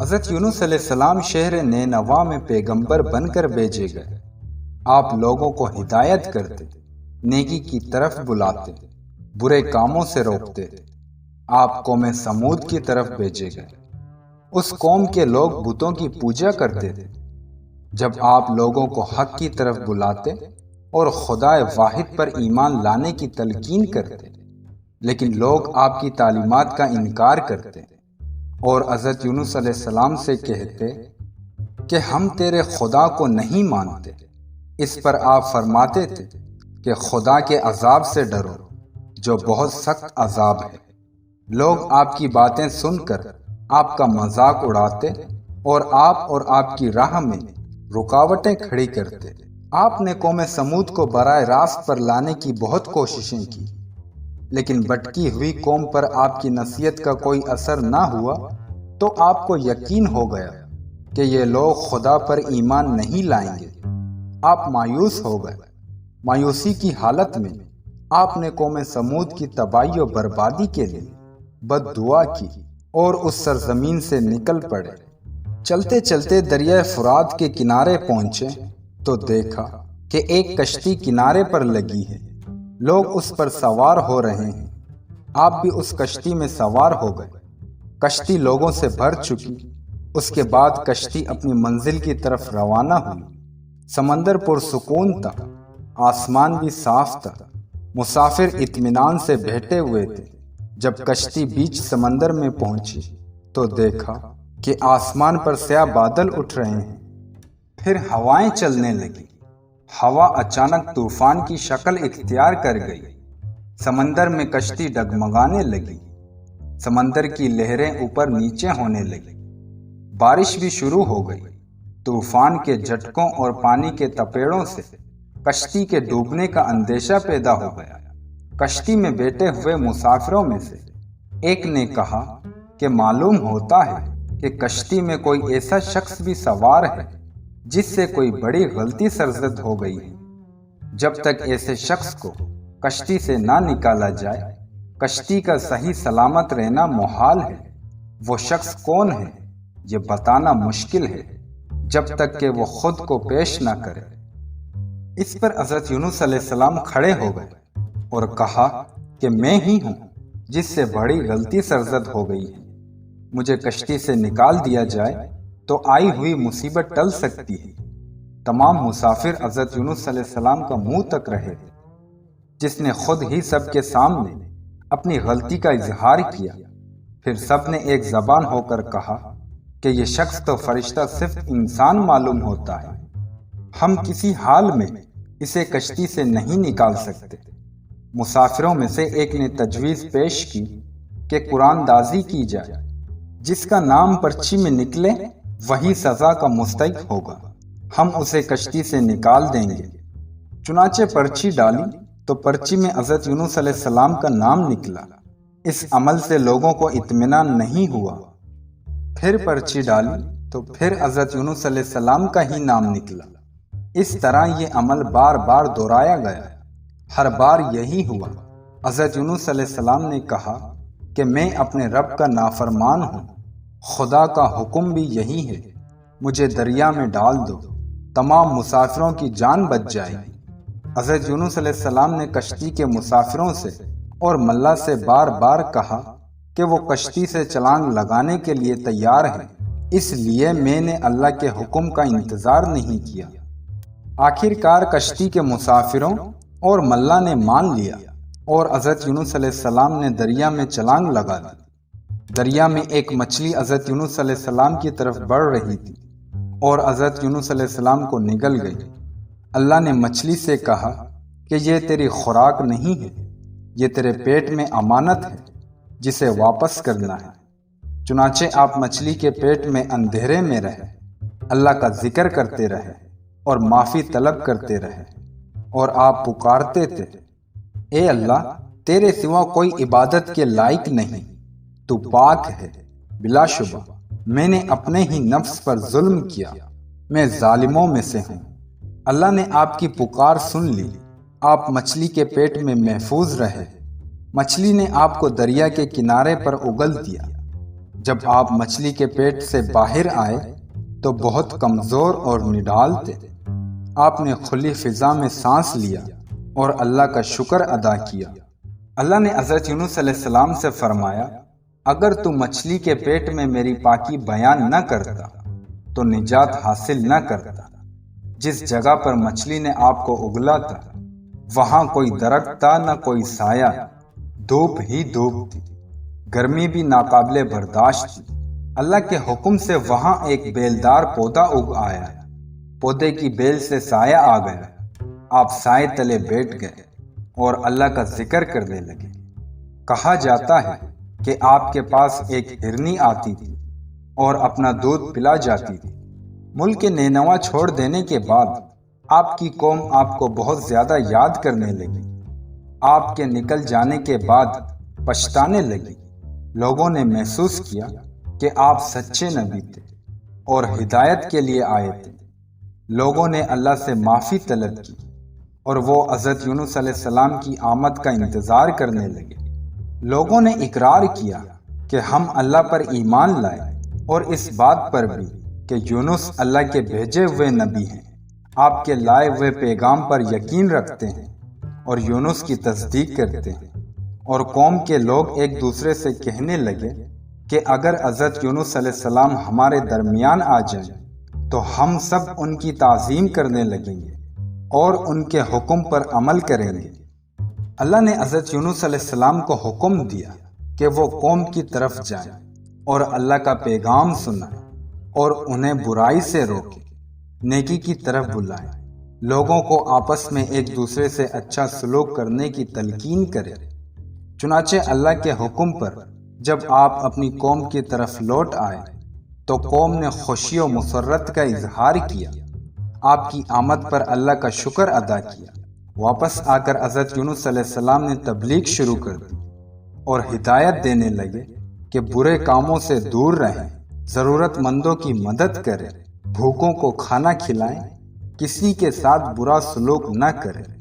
حضرت یونس علیہ السلام شہر نینوا میں پیغمبر بن کر بھیجے گئے۔ آپ لوگوں کو ہدایت کرتے، نیکی کی طرف بلاتے، برے کاموں سے روکتے۔ آپ قوم سمود کی طرف بھیجے گئے۔ اس قوم کے لوگ بتوں کی پوجا کرتے تھے۔ جب آپ لوگوں کو حق کی طرف بلاتے اور خدا واحد پر ایمان لانے کی تلقین کرتے، لیکن لوگ آپ کی تعلیمات کا انکار کرتے اور حضرت یونس علیہ السلام سے کہتے کہ ہم تیرے خدا کو نہیں مانتے۔ اس پر آپ فرماتے تھے کہ خدا کے عذاب سے ڈرو جو بہت سخت عذاب ہے۔ لوگ آپ کی باتیں سن کر آپ کا مذاق اڑاتے اور آپ کی راہ میں رکاوٹیں کھڑی کرتے۔ آپ نے قوم سمود کو براہ راست پر لانے کی بہت کوششیں کی، لیکن بھٹکی ہوئی قوم پر آپ کی نصیحت کا کوئی اثر نہ ہوا تو آپ کو یقین ہو گیا کہ یہ لوگ خدا پر ایمان نہیں لائیں گے۔ آپ مایوس ہو گئے۔ مایوسی کی حالت میں آپ نے قوم سمود کی تباہی و بربادی کے لیے بد دعا کی اور اس سرزمین سے نکل پڑے۔ چلتے چلتے دریائے فرات کے کنارے پہنچے تو دیکھا کہ ایک کشتی کنارے پر لگی ہے، لوگ اس پر سوار ہو رہے ہیں۔ آپ بھی اس کشتی میں سوار ہو گئے۔ کشتی لوگوں سے بھر چکی۔ اس کے بعد کشتی اپنی منزل کی طرف روانہ ہوئی۔ سمندر پرسکون تھا، آسمان بھی صاف تھا، مسافر اطمینان سے بیٹھے ہوئے تھے۔ جب کشتی بیچ سمندر میں پہنچی تو دیکھا کہ آسمان پر سیاہ بادل اٹھ رہے ہیں، پھر ہوائیں چلنے لگی۔ ہوا اچانک طوفان کی شکل اختیار کر گئی۔ سمندر میں کشتی ڈگمگانے لگی۔ سمندر کی لہریں اوپر نیچے ہونے لگی۔ بارش بھی شروع ہو گئی۔ طوفان کے جھٹکوں اور پانی کے تپیڑوں سے کشتی کے ڈوبنے کا اندیشہ پیدا ہو گیا۔ کشتی میں بیٹھے ہوئے مسافروں میں سے ایک نے کہا کہ معلوم ہوتا ہے کہ کشتی میں کوئی ایسا شخص بھی سوار ہے جس سے کوئی بڑی غلطی سرزد ہو گئی ہے۔ جب تک ایسے شخص کو کشتی سے نہ نکالا جائے، کشتی کا صحیح سلامت رہنا محال ہے۔ وہ شخص کون ہے یہ بتانا مشکل ہے جب تک کہ وہ خود کو پیش نہ کرے۔ اس پر حضرت یونس علیہ السلام کھڑے ہو گئے اور کہا کہ میں ہی ہوں جس سے بڑی غلطی سرزد ہو گئی ہے۔ مجھے کشتی سے نکال دیا جائے تو آئی ہوئی مصیبت ٹل سکتی ہے۔ تمام مسافر حضرت یونس علیہ السلام کا منہ تک رہے، جس نے خود ہی سب کے سامنے اپنی غلطی کا اظہار کیا۔ پھر سب نے ایک زبان ہو کر کہا کہ یہ شخص تو فرشتہ صرف انسان معلوم ہوتا ہے، ہم کسی حال میں اسے کشتی سے نہیں نکال سکتے۔ مسافروں میں سے ایک نے تجویز پیش کی کہ قرآن دازی کی جائے، جس کا نام پرچی میں نکلے وہی سزا کا مستحق ہوگا، ہم اسے کشتی سے نکال دیں گے۔ چنانچہ پرچی ڈالی تو پرچی میں حضرت یونس علیہ السلام کا نام نکلا۔ اس عمل سے لوگوں کو اطمینان نہیں ہوا۔ پھر پرچی ڈالی تو پھر حضرت یونس علیہ السلام کا ہی نام نکلا۔ اس طرح یہ عمل بار بار دہرایا گیا۔ ہر بار یہی ہوا۔ حضرت یونس علیہ السلام نے کہا کہ میں اپنے رب کا نافرمان ہوں، خدا کا حکم بھی یہی ہے، مجھے دریا میں ڈال دو، تمام مسافروں کی جان بچ جائے گی۔ حضرت یونس علیہ السلام نے کشتی کے مسافروں سے اور ملا سے بار بار کہا کہ وہ کشتی سے چھلانگ لگانے کے لیے تیار ہیں، اس لیے میں نے اللہ کے حکم کا انتظار نہیں کیا۔ آخر کار کشتی کے مسافروں اور ملا نے مان لیا اور حضرت یونس علیہ السلام نے دریا میں چھلانگ لگا دی۔ دریا میں ایک مچھلی حضرت یونس علیہ السلام کی طرف بڑھ رہی تھی اور حضرت یونس علیہ السلام کو نگل گئی۔ اللہ نے مچھلی سے کہا کہ یہ تیری خوراک نہیں ہے، یہ تیرے پیٹ میں امانت ہے جسے واپس کرنا ہے۔ چنانچہ آپ مچھلی کے پیٹ میں اندھیرے میں رہے، اللہ کا ذکر کرتے رہے اور معافی طلب کرتے رہے، اور آپ پکارتے تھے، اے اللہ تیرے سوا کوئی عبادت کے لائق نہیں، تو پاک ہے۔ بلا شبہ میں نے اپنے ہی نفس پر ظلم کیا، میں ظالموں میں سے ہوں۔ اللہ نے آپ کی پکار سن لی، آپ مچھلی کے پیٹ میں محفوظ رہے۔ مچھلی نے آپ کو دریا کے کنارے پر اگل دیا۔ جب آپ مچھلی کے پیٹ سے باہر آئے تو بہت کمزور اور نڈال تھے۔ آپ نے کھلی فضا میں سانس لیا اور اللہ کا شکر ادا کیا۔ اللہ نے حضرت یونس علیہ السلام سے فرمایا، اگر تو مچھلی کے پیٹ میں میری پاکی بیان نہ کرتا تو نجات حاصل نہ کرتا۔ جس جگہ پر مچھلی نے آپ کو اگلا تھا وہاں کوئی درخت تھا نہ کوئی سایہ، دھوپ ہی دھوپ تھی، گرمی بھی ناقابل برداشت تھی۔ اللہ کے حکم سے وہاں ایک بیلدار پودا اگ آیا، پودے کی بیل سے سایہ آ گیا۔ آپ سائے تلے بیٹھ گئے اور اللہ کا ذکر کرنے لگے۔ کہا جاتا ہے کہ آپ کے پاس ایک ہرنی آتی تھی اور اپنا دودھ پلا جاتی تھی۔ ملک نینوا چھوڑ دینے کے بعد آپ کی قوم آپ کو بہت زیادہ یاد کرنے لگی۔ آپ کے نکل جانے کے بعد پچھتانے لگی۔ لوگوں نے محسوس کیا کہ آپ سچے نبی تھے اور ہدایت کے لیے آئے تھے۔ لوگوں نے اللہ سے معافی طلب کی اور وہ حضرت یونس علیہ السلام کی آمد کا انتظار کرنے لگے۔ لوگوں نے اقرار کیا کہ ہم اللہ پر ایمان لائے اور اس بات پر بھی کہ یونس اللہ کے بھیجے ہوئے نبی ہیں، آپ کے لائے ہوئے پیغام پر یقین رکھتے ہیں اور یونس کی تصدیق کرتے ہیں۔ اور قوم کے لوگ ایک دوسرے سے کہنے لگے کہ اگر حضرت یونس علیہ السلام ہمارے درمیان آ جائیں تو ہم سب ان کی تعظیم کرنے لگیں گے اور ان کے حکم پر عمل کریں گے۔ اللہ نے حضرت یونس علیہ السلام کو حکم دیا کہ وہ قوم کی طرف جائیں اور اللہ کا پیغام سنائیں اور انہیں برائی سے روکیں، نیکی کی طرف بلائیں، لوگوں کو آپس میں ایک دوسرے سے اچھا سلوک کرنے کی تلقین کریں۔ چنانچہ اللہ کے حکم پر جب آپ اپنی قوم کی طرف لوٹ آئے تو قوم نے خوشی و مسرت کا اظہار کیا، آپ کی آمد پر اللہ کا شکر ادا کیا۔ واپس آ کر حضرت یونس علیہ السلام نے تبلیغ شروع کر دی اور ہدایت دینے لگے کہ برے کاموں سے دور رہیں، ضرورت مندوں کی مدد کریں، بھوکوں کو کھانا کھلائیں، کسی کے ساتھ برا سلوک نہ کریں۔